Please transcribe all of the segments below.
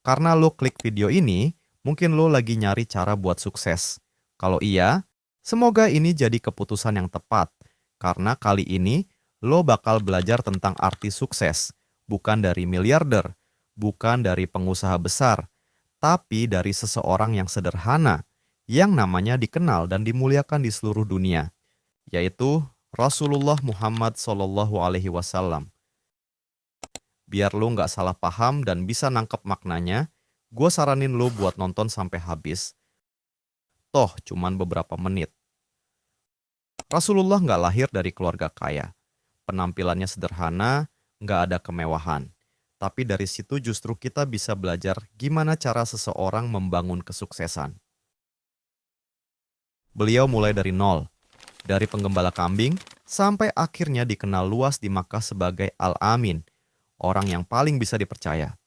Karena lo klik video ini, mungkin lo lagi nyari cara buat sukses. Kalau iya, semoga ini jadi keputusan yang tepat. Karena kali ini, lo bakal belajar tentang arti sukses. Bukan dari miliarder, bukan dari pengusaha besar, tapi dari seseorang yang sederhana, yang namanya dikenal dan dimuliakan di seluruh dunia, yaitu Rasulullah Muhammad SAW. Biar lu nggak salah paham dan bisa nangkep maknanya, gue saranin lu buat nonton sampai habis. Toh, cuman beberapa menit. Rasulullah nggak lahir dari keluarga kaya. Penampilannya sederhana, nggak ada kemewahan. Tapi dari situ justru kita bisa belajar gimana cara seseorang membangun kesuksesan. Beliau mulai dari nol, dari penggembala kambing, sampai akhirnya dikenal luas di Makkah sebagai Al-Amin, orang yang paling bisa dipercaya.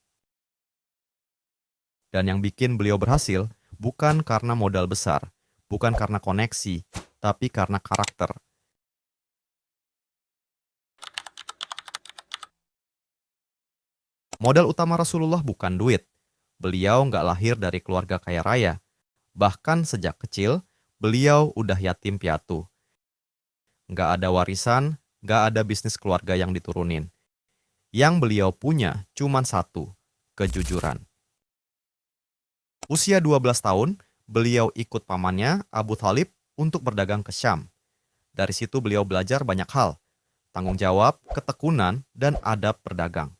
Dan yang bikin beliau berhasil bukan karena modal besar, bukan karena koneksi, tapi karena karakter. Modal utama Rasulullah bukan duit. Beliau nggak lahir dari keluarga kaya raya. Bahkan sejak kecil, beliau udah yatim piatu. Nggak ada warisan, nggak ada bisnis keluarga yang diturunin. Yang beliau punya cuma satu, kejujuran. Usia 12 tahun, beliau ikut pamannya Abu Thalib untuk berdagang ke Syam. Dari situ beliau belajar banyak hal, tanggung jawab, ketekunan, dan adab berdagang.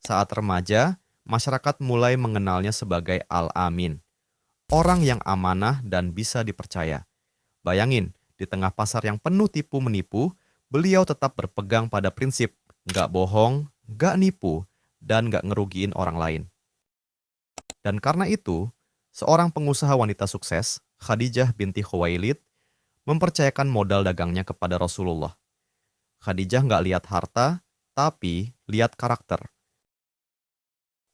Saat remaja, masyarakat mulai mengenalnya sebagai Al-Amin, orang yang amanah dan bisa dipercaya. Bayangin, di tengah pasar yang penuh tipu-menipu, beliau tetap berpegang pada prinsip nggak bohong, nggak nipu, dan nggak ngerugiin orang lain. Dan karena itu, seorang pengusaha wanita sukses, Khadijah binti Khuwailid, mempercayakan modal dagangnya kepada Rasulullah. Khadijah nggak lihat harta, tapi lihat karakter.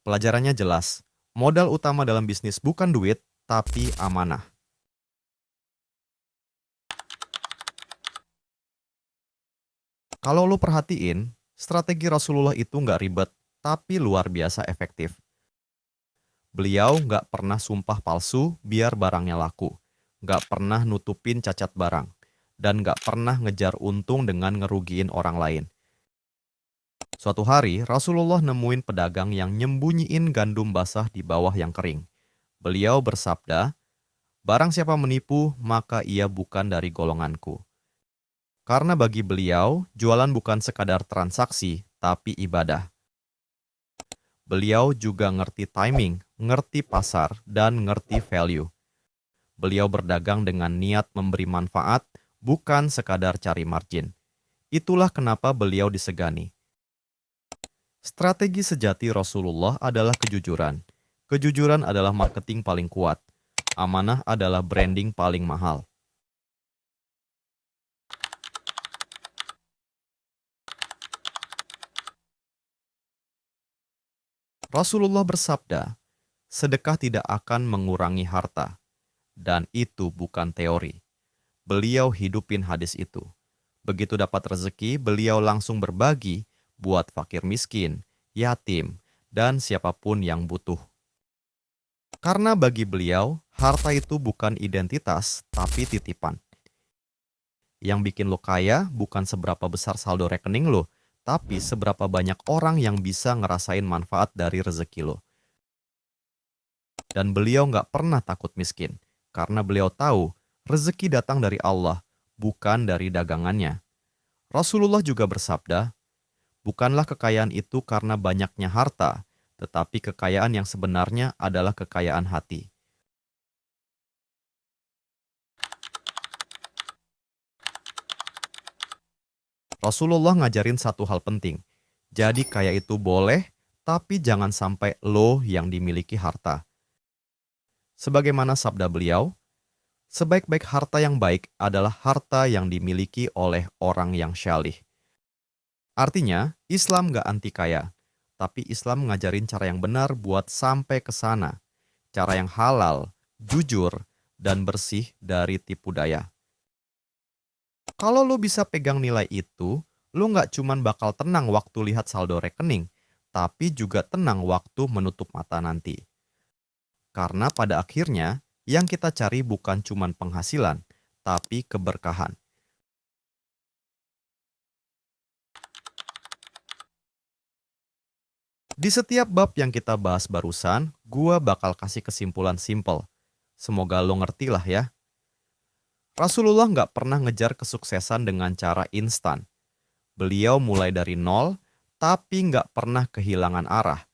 Pelajarannya jelas, modal utama dalam bisnis bukan duit, tapi amanah. Kalau lo perhatiin, strategi Rasulullah itu nggak ribet, tapi luar biasa efektif. Beliau nggak pernah sumpah palsu biar barangnya laku, nggak pernah nutupin cacat barang, dan nggak pernah ngejar untung dengan ngerugiin orang lain. Suatu hari, Rasulullah nemuin pedagang yang nyembunyiin gandum basah di bawah yang kering. Beliau bersabda, "Barang siapa menipu, maka ia bukan dari golonganku." Karena bagi beliau, jualan bukan sekadar transaksi, tapi ibadah. Beliau juga ngerti timing, ngerti pasar, dan ngerti value. Beliau berdagang dengan niat memberi manfaat, bukan sekadar cari margin. Itulah kenapa beliau disegani. Strategi sejati Rasulullah adalah kejujuran. Kejujuran adalah marketing paling kuat. Amanah adalah branding paling mahal. Rasulullah bersabda, sedekah tidak akan mengurangi harta. Dan itu bukan teori. Beliau hidupin hadis itu. Begitu dapat rezeki, beliau langsung berbagi buat fakir miskin, yatim, dan siapapun yang butuh. Karena bagi beliau, harta itu bukan identitas, tapi titipan. Yang bikin lo kaya bukan seberapa besar saldo rekening lo, tapi seberapa banyak orang yang bisa ngerasain manfaat dari rezeki lo. Dan beliau nggak pernah takut miskin, karena beliau tahu rezeki datang dari Allah, bukan dari dagangannya. Rasulullah juga bersabda, bukanlah kekayaan itu karena banyaknya harta, tetapi kekayaan yang sebenarnya adalah kekayaan hati. Rasulullah ngajarin satu hal penting. Jadi kaya itu boleh, tapi jangan sampai lo yang dimiliki harta. Sebagaimana sabda beliau, sebaik-baik harta yang baik adalah harta yang dimiliki oleh orang yang syalih. Artinya, Islam gak anti kaya, tapi Islam ngajarin cara yang benar buat sampai ke sana. Cara yang halal, jujur, dan bersih dari tipu daya. Kalau lo bisa pegang nilai itu, lo nggak cuman bakal tenang waktu lihat saldo rekening, tapi juga tenang waktu menutup mata nanti. Karena pada akhirnya, yang kita cari bukan cuma penghasilan, tapi keberkahan. Di setiap bab yang kita bahas barusan, gua bakal kasih kesimpulan simple. Semoga lo ngerti lah ya. Rasulullah nggak pernah ngejar kesuksesan dengan cara instan. Beliau mulai dari nol, tapi nggak pernah kehilangan arah.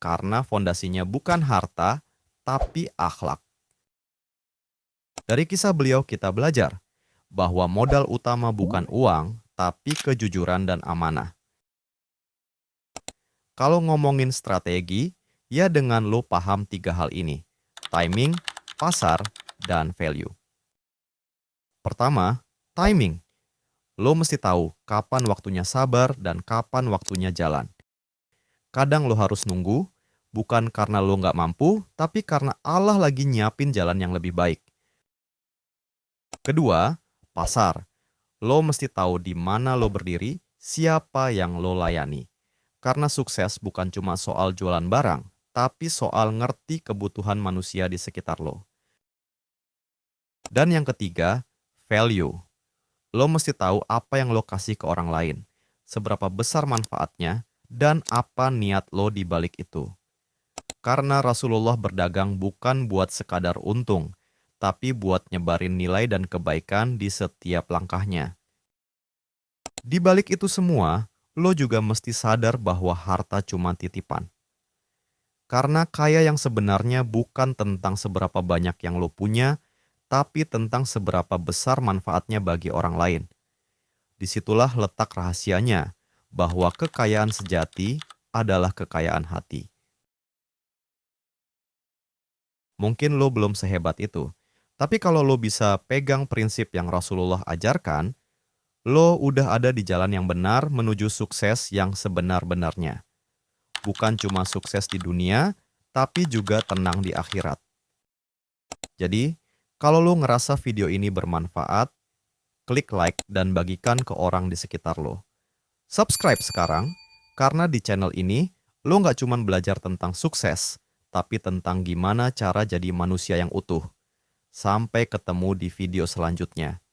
Karena fondasinya bukan harta, tapi akhlak. Dari kisah beliau kita belajar bahwa modal utama bukan uang, tapi kejujuran dan amanah. Kalau ngomongin strategi, ya dengan lo paham 3 hal ini. Timing, pasar, dan value. Pertama, timing. Lo mesti tahu kapan waktunya sabar dan kapan waktunya jalan. Kadang lo harus nunggu, bukan karena lo nggak mampu, tapi karena Allah lagi nyiapin jalan yang lebih baik. Kedua, pasar. Lo mesti tahu di mana lo berdiri, siapa yang lo layani. Karena sukses bukan cuma soal jualan barang, tapi soal ngerti kebutuhan manusia di sekitar lo. Dan yang ketiga, value. Lo mesti tahu apa yang lo kasih ke orang lain, seberapa besar manfaatnya, dan apa niat lo di balik itu. Karena Rasulullah berdagang bukan buat sekadar untung, tapi buat nyebarin nilai dan kebaikan di setiap langkahnya. Di balik itu semua, lo juga mesti sadar bahwa harta cuma titipan. Karena kaya yang sebenarnya bukan tentang seberapa banyak yang lo punya, tapi tentang seberapa besar manfaatnya bagi orang lain. Disitulah letak rahasianya, bahwa kekayaan sejati adalah kekayaan hati. Mungkin lo belum sehebat itu, tapi kalau lo bisa pegang prinsip yang Rasulullah ajarkan, lo udah ada di jalan yang benar menuju sukses yang sebenar-benarnya. Bukan cuma sukses di dunia, tapi juga tenang di akhirat. Jadi, kalau lo ngerasa video ini bermanfaat, klik like dan bagikan ke orang di sekitar lo. Subscribe sekarang, karena di channel ini, lo nggak cuma belajar tentang sukses, tapi tentang gimana cara jadi manusia yang utuh. Sampai ketemu di video selanjutnya.